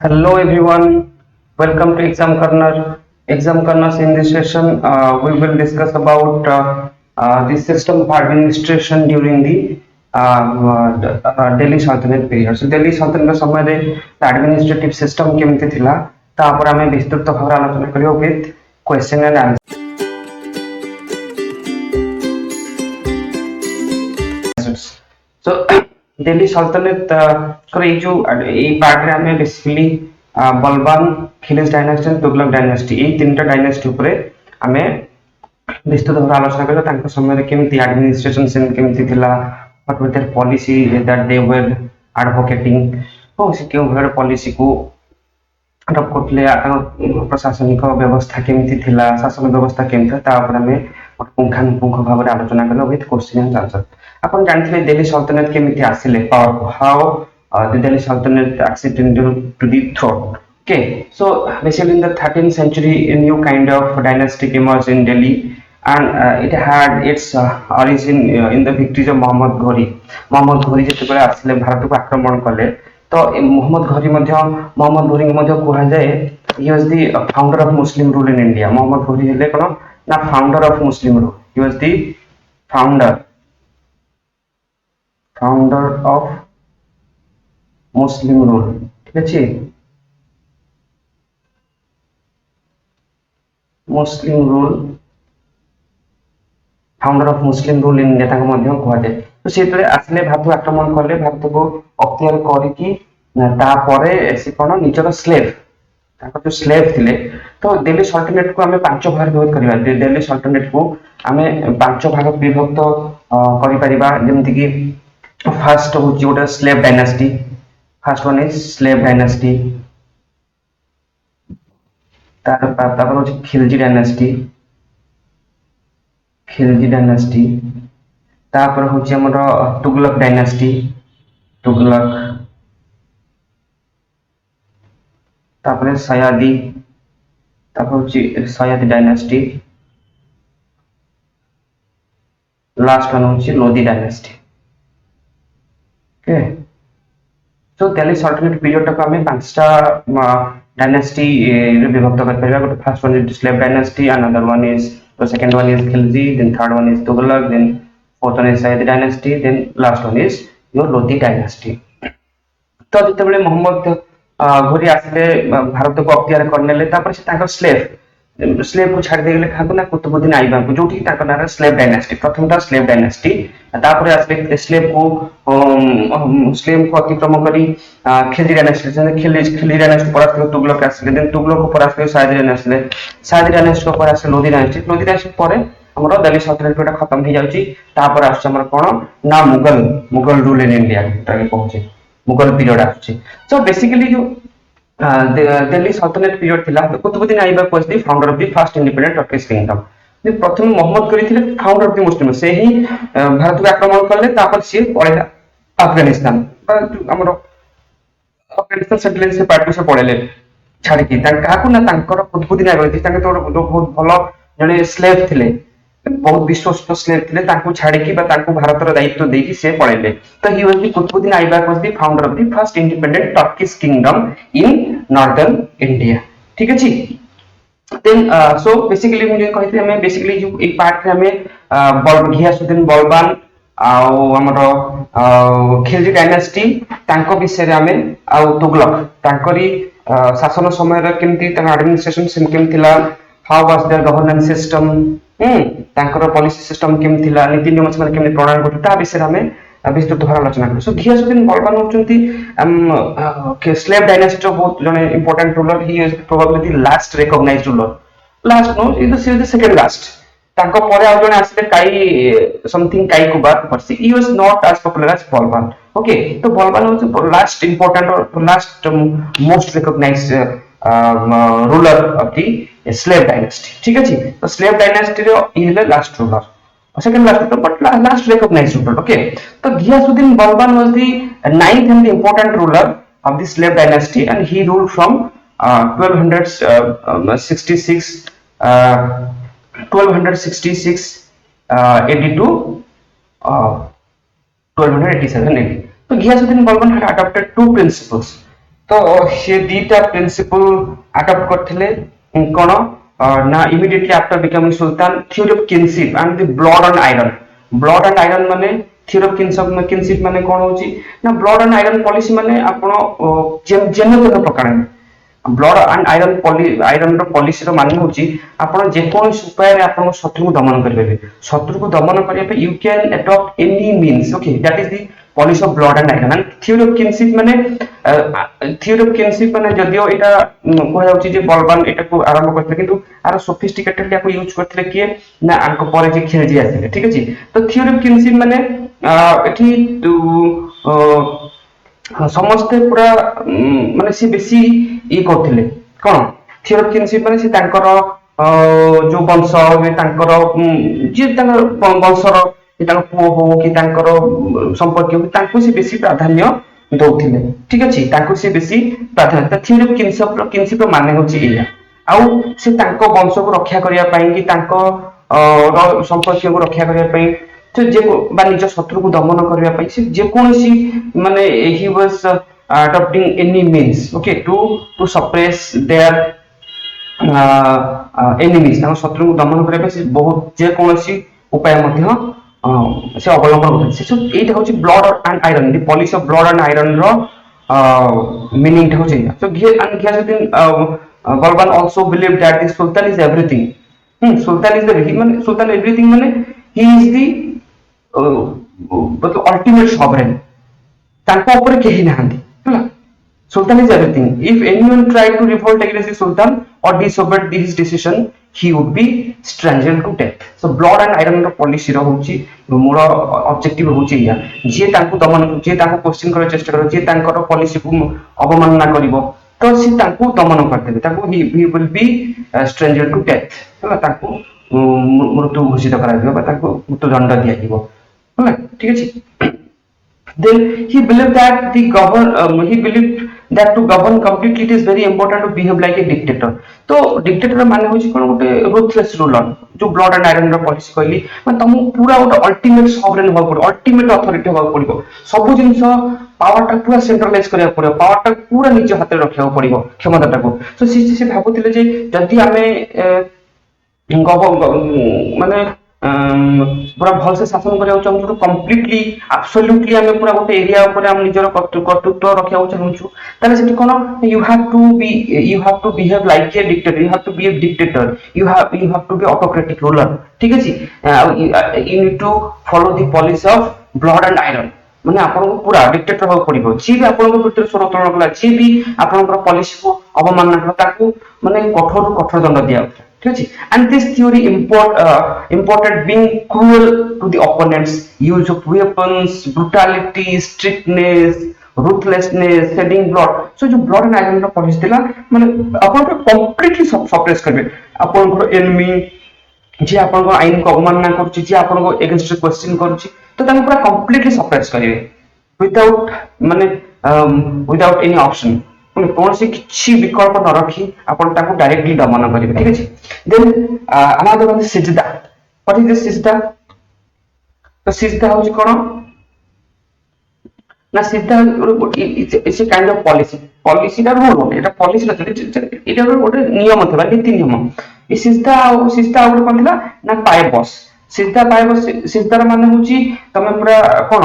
Hello everyone, welcome to Exam Corner. Exam Corners in this session, we will discuss about the system of administration during the Delhi Sultanate period. So Delhi Sultanate ସମୟରେ administrative system କେମିତି ଥିଲା ତା ଉପରେ ଆମେ ବିସ୍ତୃତ ଭାବରେ ଆଲୋଚନା କରିବା with question and answers. So Delhi सल्तनत कर ये जो ये पार्ट रे हमें बेसिकली बलबान खिलजी डायनेस्टी और तुगलक डायनेस्टी ये तीनटा डायनेस्टी ऊपर हमें विस्तृत भाव आलोचना करबा तांको समय रे केमती एडमिनिस्ट्रेशन सिन केमती थिला what were their policy that they were advocating हो से केउ भर पॉलिसी को अडॉप्ट करले प्रशासनिक व्यवस्था केमती थिला शासन व्यवस्था केमता ता ऊपर हमें पुंखानुपुंख भाव आलोचना करबा विथ क्वेश्चन एंड आंसर अपन जानथिले दिल्ली सल्तनत केमिति आसिले पावर को हाउ द दिल्ली सल्तनत accidental to the throne. Okay, so basically in the 13th century a new kind of dynastic emerged in Delhi and it had its origin in the victories of Muhammad Ghori. Muhammad Ghori जेतेबेले आसिले Bharat को आक्रमण कले तो मुहम्मद घोरी मध्य मुहम्मद घोरी के मध्य कहा जाए he was the founder of Muslim rule in India. Muhammad घोरी हेले कोन ना founder of Muslim rule. He was the founder of Muslim rule. ঠিক আছে Muslim rule founder of Muslim rule in India ताको मध्य कहा जाए तो सेतरे आसले भारत आक्रमण करले भारत को अख्तियार करिकि ता परे से कोन निजर स्लेव ताको जो स्लेव थिले तो दिल्ली सल्तनत को हमें पांच भाग विभक्त करिबा दिल्ली सल्तनत को हमें पांच भाग विभक्त करि परिबा जेमति कि फर्स्ट होची गोटे slave dynasty first one is slave dynasty तापर होची खिलजी डायनेस्टी तापर होची हमर तुगलक डायनेस्टी तापर सयादी तापर होची सयादी डायनेस्टी लास्ट वन होची Lodhi dynasty. Okay. So Delhi Sultanate period तक हमें पांचटा डायनेस्टी रे विभक्त कर परिबा गोटे first one is slave dynasty another one is the second one is Khilji then third one is Tughlaq then fourth one is Sayyid dynasty then last one is your Lodi dynasty. तो जेतेबेले मोहम्मद घोरी आसले भारत को अख्तियार करनेले तापर से ताकर slave को छाड़ देले खाकु ना कुतुबुद्दीन आइबक जोठी ताकर नारा स्लेव डायनेस्टी प्रथमटा स्लेव डायनेस्टी तापर आसले स्लेव को अतिक्रम करी खिलजी डायनेस्टी परास्त कर तुगलक आसले देन तुगलक को परास्त कर सायद डायनेस्टी को परास्त लोधी डायनेस्टी परे हमरो दिल्ली सल्तनत पेटा खत्म हो जाउची तापर आछ हमर कोन ना मुगल रूल इन इंडिया ताके पहुंचे मुगल पीरियड आछी. सो बेसिकली जो दिल्ली सल्तनत पीरियड थिला Qutubuddin Aibak was the founder of the first independent Turkish kingdom. प्रथम मोहम्मद घोरी थिले फाउंडर ऑफ द मुस्लिम से ही भारत को आक्रमण करले तापर से पळेला अफगानिस्तान हमरो अफगानिस्तान सेटलमेंट से पार्टी से पळेले छाड़ी कि काकू ना तांकर कुतुबुद्दीन ऐबक तांके तो बहुत भलो जने स्लेव थिले बहुत विश्वस्त स्लेव थिले तांको छाड़ी कि बा तांको भारत रो दायित्व देकी से पळेले तो he was the Qutbuddin Aibak was the founder of the first independent Turkish kingdom in northern India. ठीक अछि देन सो बेसिकली मुझे कहते हमें बेसिकली जो एक पार्ट रे हमें घियासुद्दीन बलबान आउ हमर खिलजी डायनेस्टी तांको विषय रे हमें आउ तुगलक तांकरी शासन समय रे केमती तांका एडमिनिस्ट्रेशन सिम केमथिला how was their governance system तांकर पॉलिसी सिस्टम केमथि थिला नीति नियम से केमथि प्रणाली करता विषय रे हमें विस्तृत भाव आलोचना करू. सो घियासुद्दीन बलबान होचंती स्लेव डायनेस्टी बहुत जने important ruler he is probably the last recognised ruler last no is the second last तांको परे आ जने आसिले काई समथिंग काई कुबार but he was not as popular as Balban. Okay तो बलबान वाज लास्ट इंपोर्टेंट और last most recognised ruler of the slave dynasty. ठीक अछि तो स्लेव डायनेस्टी रो is the last ruler second last but last recognized ruler. Okay, so Ghiyasuddin Balban was the ninth and the important ruler of the slave dynasty and he ruled from 1266 AD to 1287 AD. So Ghiyasuddin Balban had adopted two principles तो ସେ ଦିଟା principal adapt କରିଥିଲେ କଣ ନା immediately after becoming sultan theory of kinship and the blood and iron ମାନେ theory of kinship ମାନେ କଣ ହଉଛି ନା blood and iron policy ମାନେ ଆପଣ ଯେନ ପ୍ରକାର ବ୍ଲଡ ଆଣ୍ଡ ଆଇରନ ର ପଲିସିର ମାନେ ହଉଛି ଆପଣ ଯେକୌଣସି ଉପାୟରେ ଆପଣଙ୍କ ଶତ୍ରୁକୁ ଦମନ କରିପାରିବେ ଶତ୍ରୁକୁ ଦମନ କରିବା ପାଇଁ you can adopt any means okay that is the policy of blood and iron and theory of kinship ମାନେ ଯଦିଓ ଏଇଟା କୁହାଯାଉଛି ଯେ ବଳବାନ ଏଟାକୁ ଆରମ୍ଭ କରିଥିଲେ କିନ୍ତୁ ଆର ସୋଫିଷ୍ଟିକେଟେଡଲି ୟାକୁ ୟୁଜ କରିଥିଲେ କିଏ ନା ଆଙ୍କ ପରେ ଯେ ଖେଳିଜି ଆସିଥିଲେ ଠିକ ଅଛି ତ ଥିଓରି ଅଫ କିନସିପ ମାନେ ଏଠି ସମସ୍ତେ ପୁରା ମାନେ ସେ ବେଶୀ ଇଏ କରୁଥିଲେ କଣ ଥିଓରି ଅଫ କିନସିପ ମାନେ ସେ ତାଙ୍କର ଯୋଉ ବଂଶ ତାଙ୍କର ଯିଏ ତାଙ୍କର ବଂଶର ତାଙ୍କ ପୁଅ ହଉ କି ତାଙ୍କର ସମ୍ପର୍କୀୟ ହଉ ତାଙ୍କୁ ସେ ବେଶୀ ପ୍ରାଧାନ୍ୟ ଦଉଥିଲେ ଠିକ ଅଛି ତାଙ୍କୁ ସେ ବେଶୀ ପ୍ରାଧାନ୍ୟ ଥିଓରି ଅଫ କିନସିପ ର ମାନେ ହଉଛି ଏଇଆ ଆଉ ସେ ତାଙ୍କ ବଂଶକୁ ରକ୍ଷା କରିବା ପାଇଁ କି ତାଙ୍କ ସମ୍ପର୍କୀୟକୁ ରକ୍ଷା କରିବା ପାଇଁ ଯେ ବା ନିଜ ଶତ୍ରୁକୁ ଦମନ କରିବା ପାଇଁ ସେ ଯେକୌଣସି ମାନେ ହି was adopting any means okay to suppress their enemies ତାଙ୍କ ଶତ୍ରୁଙ୍କୁ ଦମନ କରିବା ପାଇଁ ସେ ବହୁତ ଯେକୌଣସି ଉପାୟ ମଧ୍ୟ ସେ ଅବଲମ୍ବନ କରୁଛନ୍ତି ସେ ସବୁ ଏଇଟା ହଉଛି blood and iron the policy of blood and iron ର meaning ଟା ହଉଛି so Ghiasuddin Balban also believed that the Sultan is everything Sultan is the ମାନେ Sultan everything ମାନେ he is the ultimate sovereign ତାଙ୍କ ଉପରେ କେହି ନାହାନ୍ତି ହେଲା Sultan is everything. If anyone tried to revolt against the Sultan or disobeyed his decision, he would be strangled to death. So blood and iron ର policy ର ହଉଛି ମୂଳ objective ହଉଛି ଏଇଆ ଯିଏ ତାଙ୍କୁ ଦମନ ଯିଏ ତାଙ୍କୁ କ୍ୱେଶ୍ଚିନ୍ କରିବାକୁ ଚେଷ୍ଟା କରିବ ଯିଏ ତାଙ୍କର ପଲିସିକୁ ଅବମାନନା କରିବ ତ ସେ ତାଙ୍କୁ ଦମନ କରିଦେବେ ତାଙ୍କୁ he will be strangled to death ହେଲା ତାଙ୍କୁ ମୃତ୍ୟୁ ଘୋଷିତ କରାଯିବ ବା ତାଙ୍କୁ ମୃତ୍ୟୁଦଣ୍ଡ ଦିଆଯିବ ହେଲା ଠିକ ଅଛି then he believed that he believed that to govern completely it is very important to behave like a dictator तो dictator ମାନେ ହଉଛି କଣ ଗୋଟେ ruthless ruler जो blood and iron ର policy କହିଲି ମାନେ ତମକୁ ପୁରା ଗୋଟେ ultimate sovereign ହବାକୁ ପଡିବ ultimate authority ହବାକୁ ପଡିବ ସବୁ ଜିନିଷ ପାୱାର ଟା ପୁରା ସେଣ୍ଟ୍ରାଲାଇଜ କରିବାକୁ ପଡିବ ପାୱାର ଟା ପୁରା ନିଜ ହାତରେ ରଖିବାକୁ ପଡିବ କ୍ଷମତାଟାକୁ ତ ସେ ଭାବୁଥିଲେ ଯେ ଯଦି ଆମେ ମାନେ ପୁରା ଭଲସେ ଶାସନ କରିବାକୁ ଚାହୁଁଛୁ କମ୍ପ୍ଲିଟଲି ଆବସଲ୍ୟୁଟଲି ଆମେ ପୁରା ଗୋଟେ ଏରିଆ ଉପରେ ଆମେ ନିଜର କର୍ତ୍ତୃତ୍ୱ ରଖିବାକୁ ଚାହୁଁଛୁ ତାହେଲେ ସେଠି କଣ you have to behave like a dictator you have to be a dictator you have to be autocratic ruler ଠିକ ଅଛି you need to follow the policy of blood and iron ମାନେ ଆପଣଙ୍କୁ ପୁରା ଡିକ୍ଟେଟର ହବାକୁ ପଡିବ ଯିଏ ବି ଆପଣଙ୍କ ଭିତରେ ସ୍ୱର ଉତ୍ତୋଳନ କଲା ଯିଏ ବି ଆପଣଙ୍କର ପଲିସିକୁ ଅବମାନନା କଲା ତାକୁ ମାନେ କଠୋରରୁ କଠୋର ଦଣ୍ଡ ଦିଆଯାଉଛି ঠিক আছে and this theory imported being cruel to the opponents use of weapons brutality strictness ruthlessness shedding blood so जो blood and iron ର policy ଥିଲା ମାନେ ଆପଣଙ୍କର completely suppress କରିବେ ଆପଣଙ୍କର enemy ଯିଏ ଆପଣଙ୍କ ଆଇନକୁ ଅବମାନନା କରୁଛି ଯିଏ ଆପଣଙ୍କ ଏଗେନ୍ଷ୍ଟରେ କ୍ୱେଶ୍ଚିନ୍ କରୁଛି ତ ତାଙ୍କୁ ପୁରା କମ୍ପ୍ଲିଟଲି ସପ୍ରେସ୍ କରିବେ ୱିଦାଉଟ୍ ମାନେ ୱିଦାଉଟ୍ ଏନି ଅପସନ୍ ମାନେ କୌଣସି କିଛି ବିକଳ୍ପ ନ ରଖି ଆପଣ ତାଙ୍କୁ ଡାଇରେକ୍ଟଲି ଦମନ କରିବେ ଠିକ ଅଛି ଦେନ୍ another one is ସିଜଦା what is this ସିଜଦା ତ ସିଜଦା ହଉଛି କଣ ନା ସିଜଦା it's a kind of policy ଟା ରୁଲ ଗୋଟେ ଏଟା ପଲିସି ନଥିଲା ଏଟା ଗୋଟେ ନିୟମ ଥିଲା ନୀତି ନିୟମ ଏ ସିଜଦା ଗୋଟେ କଣ ଥିଲା ନା ପାଏବସ୍ ସିଜଦାର ମାନେ ହଉଛି ତମେ ପୁରା କଣ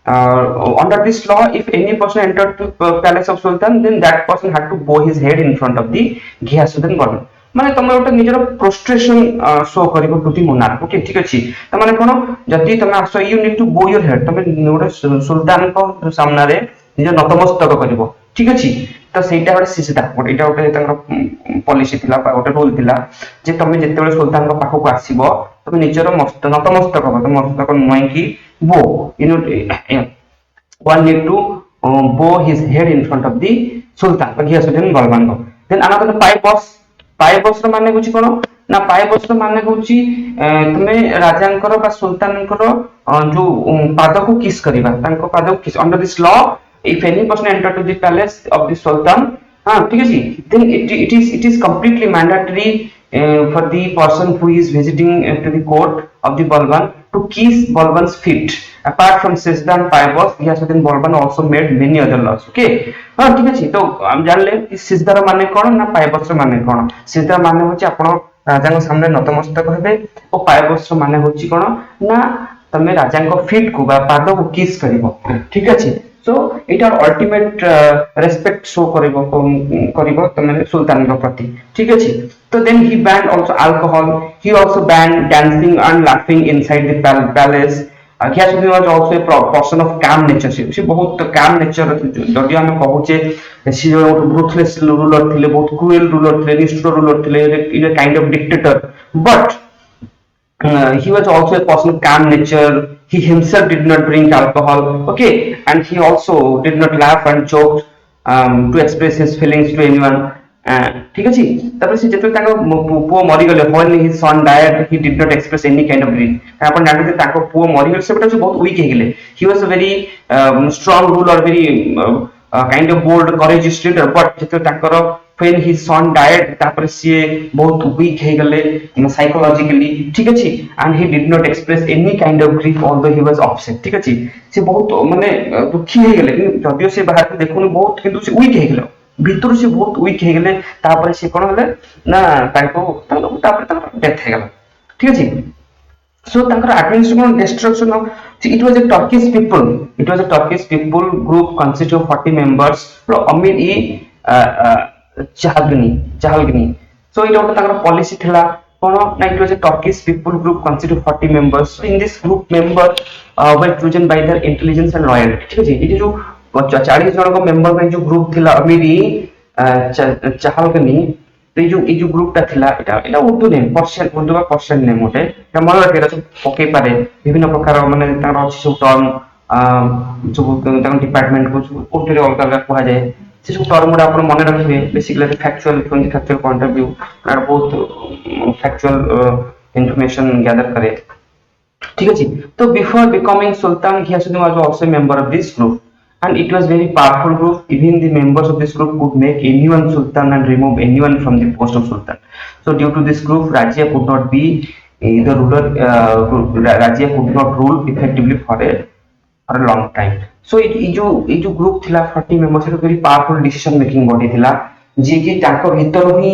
under this law if any person entered the palace of sultan then that person had to bow his head in front of the Ghiasuddin Balban ମାନେ ତମେ ଗୋଟେ ନିଜର ପ୍ରୋଷ୍ଟ୍ରେସନ ଶୋ କରିବ ଟୁ ଦି ମୋନାର୍କ ଓକେ ଠିକ ଅଛି ତାମାନେ କଣ ଯଦି ତମେ ଆସ ୟୁ ନିଡ ଟୁ ବୋ ୟୋର ହେଡ୍ ତମେ ଗୋଟେ ସୁଲତାନଙ୍କ ସାମ୍ନାରେ ନିଜ ନତମସ୍ତକ କରିବ ଠିକ ଅଛି ତ ସେଇଟା ଗୋଟେ ସିଜଦା ଗୋଟେ ଏଇଟା ଗୋଟେ ତାଙ୍କର ପଲିସି ଥିଲା ବା ଗୋଟେ ରୁଲ ଥିଲା ଯେ ତମେ ଯେତେବେଳେ ସୁଲତାନଙ୍କ ପାଖକୁ ଆସିବ ତମେ ନିଜର ନତମସ୍ତକ ମସ୍ତକ ନୁଆଁଇକି ବୋ one need to bow his head in front of the sultan Ghiasuddin Balban then another ପାଏବସ୍ ର ମାନେ ହଉଛି କଣ ନା ପାଏବସ୍ ର ମାନେ ହଉଛି ତମେ ରାଜାଙ୍କର ବା ସୁଲତାନଙ୍କର ଯୋଉ ପାଦକୁ କିସ୍ କରିବା ତାଙ୍କ ପାଦକୁ କିସ୍ under this law if any person enter to the palace of the sultan ঠিক আছে then it is completely mandatory for the person who is visiting to the court of the Balban to kiss Balban's feet. Apart from Sisda and Paibos, Ghiyasuddin Balban also made many other laws. Okay, हाँ ठीक है तो हम जान ले कि सिजदार माने कौन ना पाइबस माने कौन सिजदार माने होची आपण राजा को सामने नतमस्तक हेबे और पाइबस माने होची कौन ना तमे राजा को फीट को बा पाद को किस करिवो ठीक अछि सो इटा अल्टीमेट रेस्पेक्ट शो करिवो तमे सुल्तान को प्रति ठीक अछि तो then he ban also alcohol he also ban dancing and laughing inside the palace Ghiyasuddin was also a person of calm nature से बहुत calm nature जदि हम कहूचे सी ruthless ruler थिले बहुत cruel ruler थिले निष्ठुर ruler थिले a kind of dictator but he was also a person of calm nature. He himself did not drink alcohol, okay, and he also did not laugh and joke to express his feelings to anyone. ठीक अछि तापर से जेते ताको पुओ मरि गेले when his son died he did not express any kind of grief आपण जानते ताको पुओ मरि गेले सेटा से बहुत weak हे गेले he was a very strong ruler very kind of bold courageous leader but जेते ताकर when his son died तापर से बहुत weak हे गेले psychologically ठीक अछि and he did not express any kind of grief although he was upset ठीक अछि से बहुत माने दुखी हे गेले जदियो से बाहर देखुन बहुत किंतु से weak हे गेले भीतर से बहुत वीक हे गेले तापर से कोन होले ना ताको तापर तापर डेथ हे गेला ठीक अछि सो ताकर administration destruction of it was a Turkish people group consisting of 40 members from Amir e Jahalgani so it was Takar policy थिला कोन ना it was a Turkish people group consisting of 40 members so in this group member were chosen by their intelligence and loyalty ठीक अछि ये जो 40 जन को member में जो ग्रुप थिला अमीरी चाहलगनी तो ये जो ग्रुप ता थिला एटा उर्दू नेम पर्शियन उर्दू का पर्शियन नेम होते त मन रखेरा सब पके पारे विभिन्न प्रकार माने तार अछि सब टर्म जो तार डिपार्टमेंट को उर्दू रे अलग अलग कहा जाए से सब टर्म गुडा अपन मन रखिबे basically factual from the factual point of view और बहुत फैक्चुअल इंफॉर्मेशन गैदर करे ठीक अछि तो before becoming sultan Ghiyasuddin was also member of this group and it was very powerful group even the members of this group could make anyone sultan and remove anyone from the post of sultan so due to this group Rajya could not be the ruler Rajya could not rule effectively for a long time so ये जो group थिला 40 members एक very powerful decision making body थिला जे कि ताको भीतर ही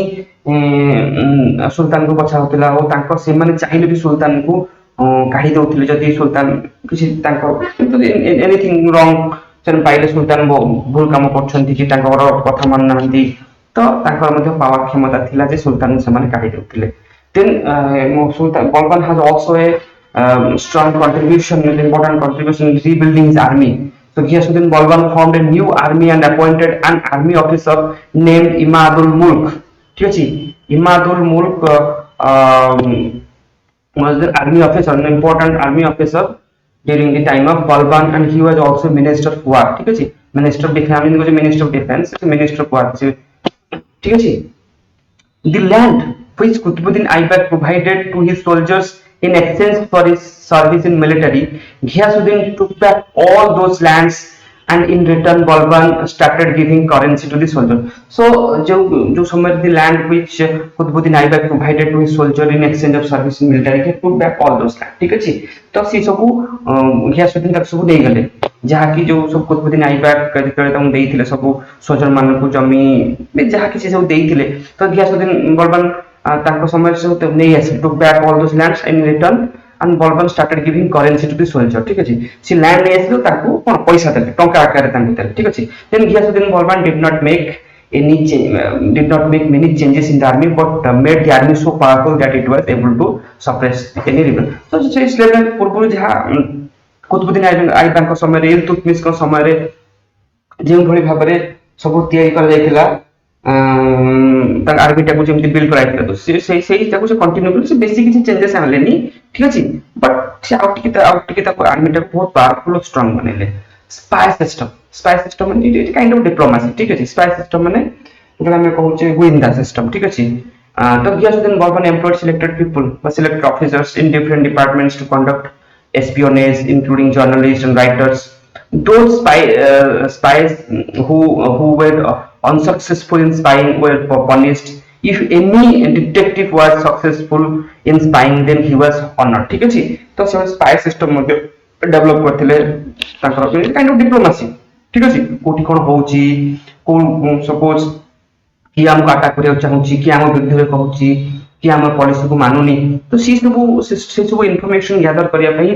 सुल्तान को बचा होतला और ताको से माने चाहिले भी सुल्तान को काढी दउथिले जदी सुल्तान किछि ताको एनीथिंग रॉन्ग चन पाइले सुल्तान भूल काम करछंती कि ताकर कथा मान नांती तो ताकर मध्ये पावर क्षमता थिला जे सुल्तान समान काढी देउथिले then sultan Balban has also a strong contribution important contribution in rebuilding his army so Ghiyasuddin Balban formed a new army and appointed an army officer named Imadul Mulk ठीक अछि Imadul Mulk was the army officer an important army officer during the time of Balban and he was also minister of war ठीक अछि minister of defense को जो minister of defense minister of war ठीक अछि the land which Qutbuddin Aibak provided to his soldiers in exchange for his service in military Ghiyasuddin took back all those lands and in return Balban started giving currency to the soldier so जो समय the land which Qutbuddin Aibak provided to his soldier in exchange of service in military he took back all those land ठीक अछि तो से सब Ghiyasuddin तक सब दे गेले जहा कि जो सब Qutbuddin Aibak जेतले तम देइथिले सब सोल्जर मान को जमी जहा कि से सब देइथिले तो Ghiyasuddin Balban ताको समय से तो नहीं आसी took back all those lands in return and Balban started giving currency to the soldier ठीक अछि सी लैंड नै आसी ताको कोन पैसा देले टंका आकार तान भितर ठीक अछि then Ghiyasuddin Balban did not make many changes in the army but made the army so powerful that it was able to suppress any rebel so से लेवल पूर्व जहा Qutbuddin Aibak को समय रे इल्तुतमिश को समय रे जेउ भली भाबरे सब तयारी कर जायतिला तक आर्मी टाको जेमति बिल्ड कराइतिला तो से टाको से कंटिन्यू कर से बेसिक किछि चेंजेस आनलेनी ठीक अछि बट से आउट की तक आर्मी टाको बहुत पावरफुल और स्ट्रांग बनेले स्पाई सिस्टम माने इट काइंड ऑफ डिप्लोमेसी ठीक अछि स्पाई सिस्टम माने जेला हम कहउचे गोइंदा सिस्टम ठीक अछि तो Ghiyasuddin Balban employed selected people selected officers in different departments to conduct espionage including journalists and writers those spies who were unsuccessful in spying were punished if any detective was successful in spying then he was honored ঠিক ଅଛି ତ ସେ spy system ମଧ୍ୟ develop କରିଥିଲେ ତାଙ୍କର kind of diplomacy ঠিক ଅଛି କୋଉଠି କଣ ହଉଛି କୋଉ suppose କିଏ ଆମକୁ ଆଟାକ୍ କରିବାକୁ ଚାହୁଁଛି କିଏ ଆମ ବିରୁଦ୍ଧରେ କହୁଛି କିଏ ଆମ ପଲିସିକୁ ମାନୁନି ତ ସେ ସବୁ ଇନଫର୍ମେସନ ଗ୍ୟାଦର କରିବା ପାଇଁ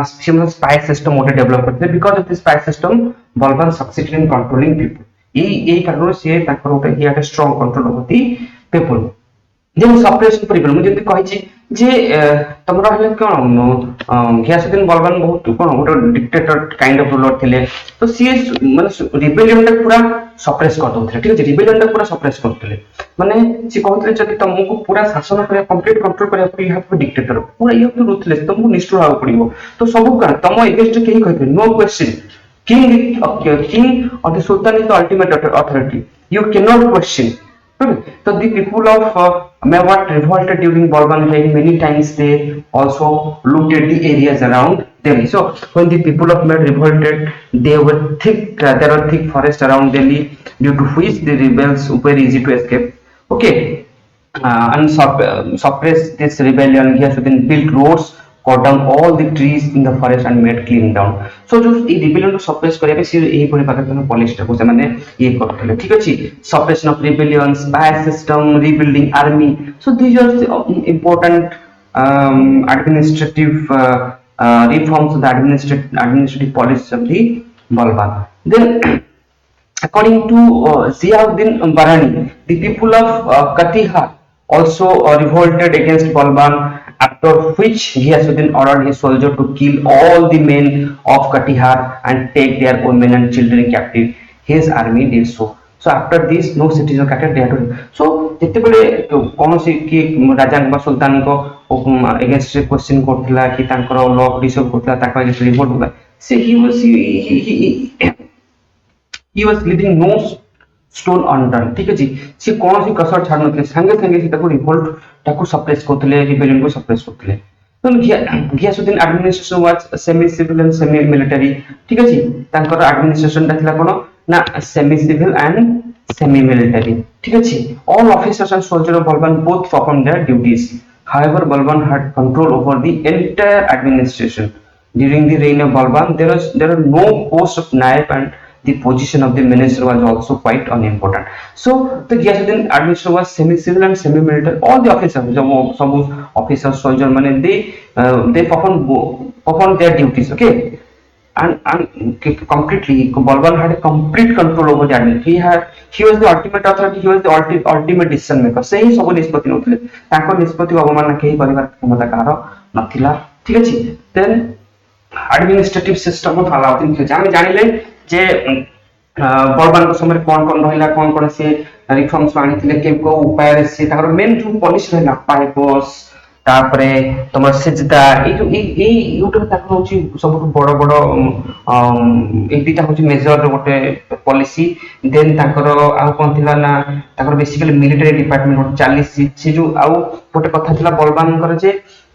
ସେ ସ୍ପାଇ ସିଷ୍ଟମ ଗୋଟେ ଡେଭଲପ କରିଥିଲେ because of the spy system Balban succeeded in controlling people ଏଇ କାରଣରୁ ସେ ତାଙ୍କର ଗୋଟେ ଇଆଟେ strong control of the people ଯେମିତି ସପରେସନ ପିପୁଲ ମୁଁ ଯେମିତି କହିଛି ଯେ ତମର ହେଲେ କଣ ଘିଆସୁଦ୍ଦିନ ବଲବାନ ବହୁତ କଣ ଗୋଟେ ଡିକ୍ଟେଟର କାଇଣ୍ଡ ଅଫ ରୁଲର ଥିଲେ ତ ସିଏ ମାନେ ରିବେଲିୟନ ଟା ପୁରା ସପ୍ରେସ କରିଦଉଥିଲେ ଠିକ ଅଛି ରିବେଲିୟନ ଟା ପୁରା ସପ୍ରେସ କରୁଥିଲେ ମାନେ ସେ କହୁଥିଲେ ଯଦି ତମକୁ ପୁରା ଶାସନ କରିବା କମ୍ପ୍ଲିଟ କଣ୍ଟ୍ରୋଲ କରିବାକୁ ୟୁ ହାଭ ଟୁ ଡିକ୍ଟେଟର ପୁରା ୟୁ ହାଭ ଟୁ ରୁଥଲେସ୍ ତମକୁ ନିଷ୍ଠୁର ହବାକୁ ପଡିବ ତ ସବୁ କାରଣ ତମ ଏଗେନ୍ଷ୍ଟ କେହି କହିପାରିବେ no question king or the sultan is the ultimate authority you cannot question. So the people of Mewat revolted during Balban reign. Many times they also looted the areas around Delhi. So when the people of Mewat revolted, they were thick. There were thick forests around Delhi, due to which the rebels were easy to escape. Okay, and suppress this rebellion. Ghiyasuddin built roads, cut down all the trees in the forest and made clean down. So जो ये rebellion को suppress କରିବା ପାଇଁ ସେ ଏହି ପରି Pakistan policy ଟାକୁ ସେମାନେ ଇଏ କରୁଥିଲେ ଠିକ ଅଛି suppression of rebellion spy system rebuilding army so these are the important administrative reforms of the administrative policies of the Balban. Then according to Ziauddin Barani, the people of Katihar also revolted against Balban, after which Ghiyasuddin ordered his soldiers to kill all the men of Katihar and take their women and children captive. His army did so. So after this, no citizen of Katihar dared to. So ଯେତେବେଳେ କୌଣସି କି ରାଜା ବା ସୁଲତାନଙ୍କ against question କରୁଥିଲା କି ତାଙ୍କର law disturb କରୁଥିଲା ତାଙ୍କ against revolt କରୁଥିଲା ସେ he was leaving no stone unturned ठीक है जी से कौन सी कसर छाड़ नथले संगे संगे से ताको रिवोल्ट ताको सप्रेस करथले रिबेलियन को सप्रेस करथले तो Ghiyasuddin administration was semi civil and semi military ठीक है जी तांकर एडमिनिस्ट्रेशन ता थिला कोन ना semi civil and semi military ठीक है जी all officers and soldiers of Balban both perform their duties however balban had control over the entire administration during the reign of balban there are no posts of naib and the position of the minister was also quite unimportant. So the Ghiyasuddin administration was semi-civil and semi-military. All the officers, some officers, soldiers, they perform their duties. Okay, and completely Balban had a complete control over the administration. He was the ultimate authority. He was the ultimate decision maker. से ही सब निष्पत्ति नौथिले. ताको निष्पत्ति अवमान केही परिवार क्षमता car नथिला. ठीक अछि. Then administrative system of Alauddin Khilji. आमे जानिले जे बलबान समय कौन कौन रहिला कौन से रिफॉर्म्स आनिथिले के को उपाय से ताकर मेन जो पॉलिसी रहला पाइपस तापरे तमर सेजदा ए यूट्यूब ताकर होची सब बड़ बड़ ए दिटा होची मेजर गोटे पॉलिसी देन ताकर आ कोन थिला ना ताकर बेसिकली मिलिटरी डिपार्टमेंट 40 से जो आ गोटे कथा थिला बलबान कर जे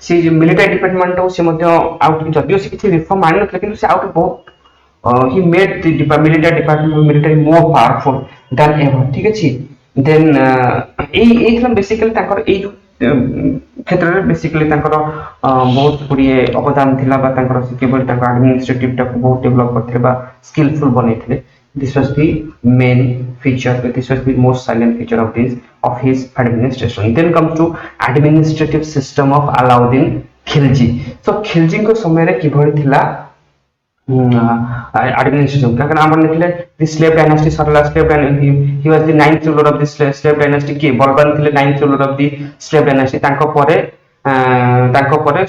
से जो मिलिटरी डिपार्टमेंट से मध्य आउट जदियो से किछि रिफॉर्म आनि नथले किंतु से आउट बहुत he made the military more powerful than ever ठीक अछि then ए हम बेसिकली ताकर ए क्षेत्र रे बेसिकली ताकर बहुत गुडिए अवदान थिला बा ताकर केवल ताकर एडमिनिस्ट्रेटिव टा बहुत डेवलप करथिले बा skilful बनेथिले this was the main feature this was the most silent feature of his administration then comes to administrative system of Alauddin Khilji so Khilji को समय रे किभଳି थिला administration कारण आपण देखले the slave dynasty Sarla slave dynasty he was the ninth ruler of the slave dynasty के बलबान थिले ninth ruler of the slave dynasty तांको परे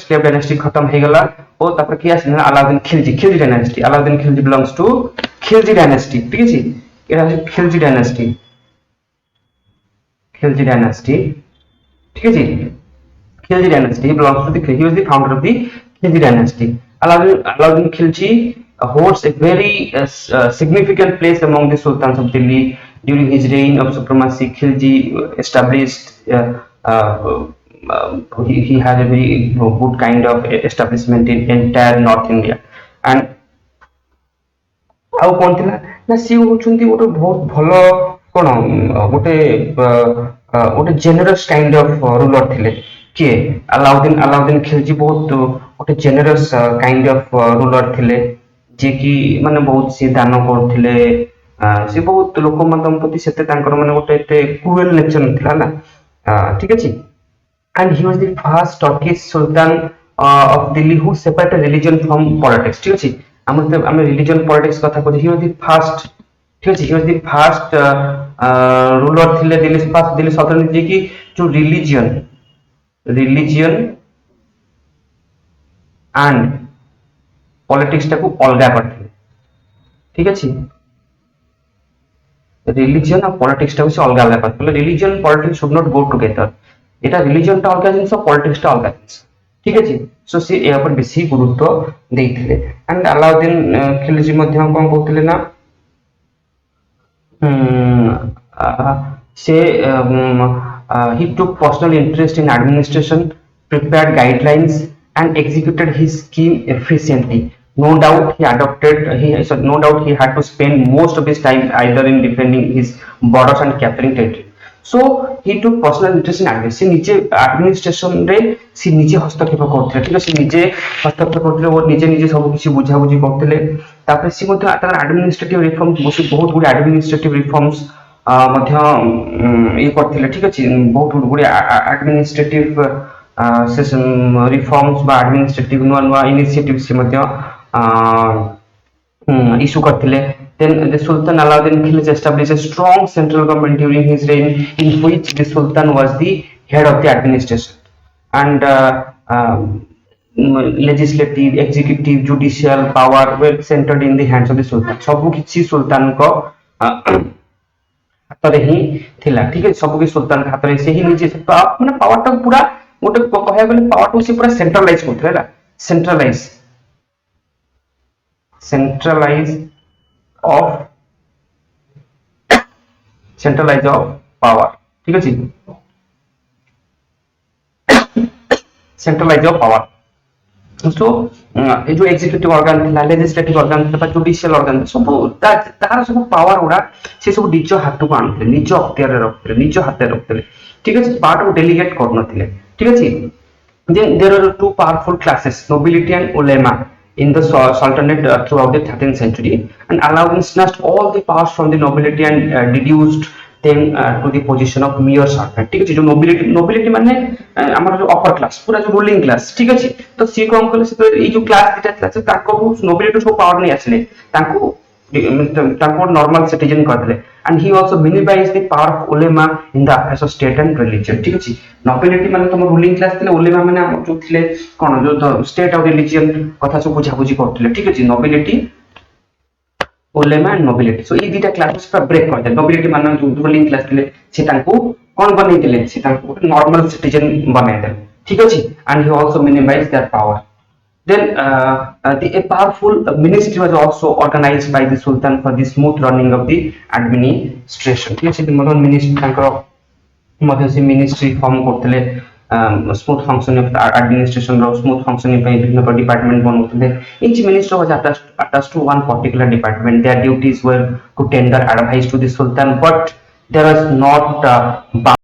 slave dynasty खत्म हे गला ओ तापर की आसिना Alauddin Khilji dynasty Alauddin Khilji belongs to Khilji dynasty ठीक अछि एरा खिलजी dynasty ठीक अछि Khilji dynasty he belongs to he was the founder of the Khilji dynasty Alauddin Khilji holds a very significant place among the sultans of Delhi during his reign of supremacy. Khilji established he had a very good kind of establishment in entire North India and ଆଉ कोन थिला ना सी होचुंती गोटे बहुत भलो कोन गोटे ଗୋଟେ ଜେନେରସ୍ kind of ruler ଥିଲେ କିଏ ଆଲାଉଦ୍ଦିନ ଖିଲଜୀ ବହୁତ ଗୋଟେ ଜେନେରସ୍ କାଇଣ୍ଡ ଅଫ ରୁଲର ଥିଲେ ଯିଏ କି ମାନେ ବହୁତ ସିଏ ଦାନ କରୁଥିଲେ ସେ ବହୁତ ଲୋକମାନଙ୍କ ପ୍ରତି ସେତେ ତାଙ୍କର ମାନେ ଗୋଟେ ଏତେ କ୍ରୁଏଲ ନେଚର ନଥିଲା ହେଲା ଠିକ ଅଛି and he was the first Turkish Sultan of Delhi who separated religion from politics ঠিক আছে আমরা religion politics কথা বলছি he was the first ঠিক আছে he was the first ruler ଥିଲେ ଦିଲ୍ଲୀ ସଲ୍ତନତ ଯିଏ କି ଯୋଉ religion and politics ଟାକୁ ଅଲଗା କରିଥିଲେ ঠিক ଅଛି ରିଲିଜିୟନ ଆଉ ପଲିଟିକ୍ସ ଟାକୁ ସେ ଅଲଗା ଅଲଗା କରିଥିଲେ religion politics should not go together এটা রিলিজন টা অଲଗা জিনিস পলিটিক্স টা অଲଗা জিনিস ঠিক আছে সো সে এ উপর বেশি গুরুত্ব ଦେଇଥିଲେ and আলাউদ্দিন খিলজি ମଧ୍ୟ କଣ କହୁଥିଲେ ନା ସେ he took personal interest in administration prepared guidelines and executed his scheme efficiently no doubt he had to spend most of his time either in defending his borders and capturing territory so he took personal interest in administration रे से निजे हस्तक्षेप करथिले ठीक আছে निजे हस्तक्षेप करथिले और निजे सब किछि बुझा बुझी करथिले तापर से मध्य तार एडमिनिस्ट्रेटिव रिफॉर्म्स बहुत गुड एडमिनिस्ट्रेटिव रिफॉर्म्स मध्य ये करथिले ठीक আছে बहुत गुड एडमिनिस्ट्रेटिव रिफॉर्म्स बा एडमिनिस्ट्रेटिव नुवा इनिशिएटिव से मध्य issue करथिले then the Sultan Alauddin Khilji established a strong central government during his reign in which the Sultan was the head of the administration and legislative executive judicial power were centered in the hands of the Sultan सब किछि सुल्तान को हाथ रे ही थिला ठीक है सब किछि सुल्तान हाथ रे से ही निजे माने पावर टा पूरा गोटे कहया गले पावर टा से पूरा सेंट्रलाइज करथिला centralize of power ঠিক আছে centralize of power so এই যে এক্সিকিউটিভ অর্গান থিলা লেজিসলেটিভ অর্গান থিলা জুডিশিয়াল অর্গান সব তার সব পাওয়ার ওরা সে সব নিজ হাতକୁ আনଥିଲେ নিজ অক্তিয়ারে ରଖୁଥିଲେ নিজ হাতে ରଖୁଥିଲେ ঠিক আছে পার্ট ডেলিগেট করনଥିଲେ ঠিক আছে then there are two powerful classes nobility and ulema in the sultanate throughout the 13th century and Alauddin snatched all the powers from the nobility and deduced them to the position of mere servant ठीक है जो nobility माने हमारा जो upper class पूरा जो ruling class ठीक है तो सी कौन कहले से ये जो क्लास दिटा था से ताको nobility सब पावर नहीं आसले ताको नॉर्मल सिटीजन कर दिले and he also minimized the power of ulema in the affairs of state and religion ठीक है nobility माने तुम रूलिंग क्लास थिले ulema माने हम जो थिले कोन जो स्टेट और रिलीजन कथा सब बुझा बुझी करथिले ठीक है nobility ulema and nobility so ये दीटा क्लासेस पर ब्रेक कर दे nobility माने जो रूलिंग क्लास थिले से तांको कोन बनै दिले से तांको नॉर्मल सिटीजन बनै दे ठीक है and he also minimized their power then a powerful ministry was also organized by the sultan for the smooth running of the administration ठीक है मतलब मिनिस्ट्री तांको मध्य से मिनिस्ट्री फॉर्म करथिले smooth functioning of the administration रो smooth functioning पे विभिन्न डिपार्टमेंट बनौथिले each minister was attached to one particular department their duties were to tender advice to the sultan but there was not